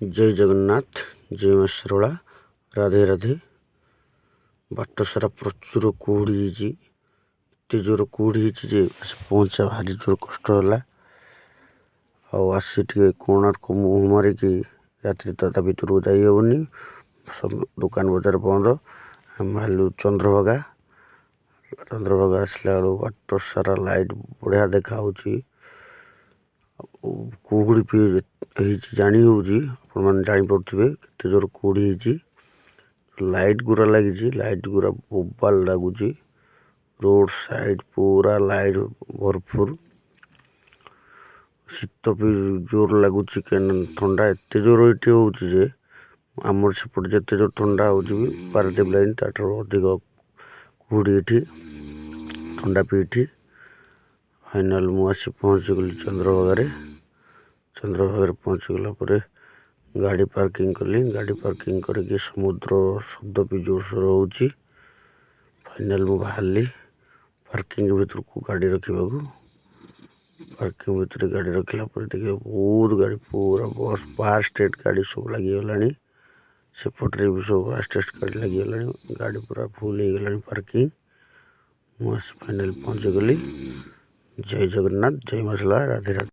जय जगन्नाथ जय माँ सरला राधे राधे। बाट सारा प्रचुर कुहुड़ी एत जोर कुहुड़ी जे पहुँचा भारी जोर कष्ट है। आसी टे कोणार्क मुह मारिकी रात्रि ता भितर जाई हेनी, सब दुकान बजार बंद। आम बाहर चंद्रभागा आसला बेलू बाट सारा लाइट बढ़िया देखा कुहुड़ी भी जानी हो जापे के जोर कुहुड़ी लाइट गुरा लगी लाइट गुरा बोबाल लगुच रोड साइड पूरा लाइट भरपूर। शीत भी जोर लगुच ठंडा एत जोर ये हो आमर सेपट जिते जोर ठंडा हो पारादीप लाइन ताठ अधिक कुहुड़ी ये ठंडा भी ये। फाइनाल मुझे पहुँची गली चंद्रभागा पहुँची गला गाड़ी पार्किंग कली। गाड़ी पार्किंग करके समुद्र शब्द भी जोरसोर हो। फाइनाल मु बाहर पार्किंग भीतर को गाड़ी रखा पार्किंग भीतर गाड़ी रखला देखिए बहुत गाड़ी पूरा बस बाहर स्टेट गाड़ी सब लगी सेपटे भी सब स्टेट गाड़ी लगी गाड़ी पूरा फुल हो गला पार्किंग। मुझे फाइनाल पहुँची गली। जय जगन्नाथ जय माँ सरला राधे राधे।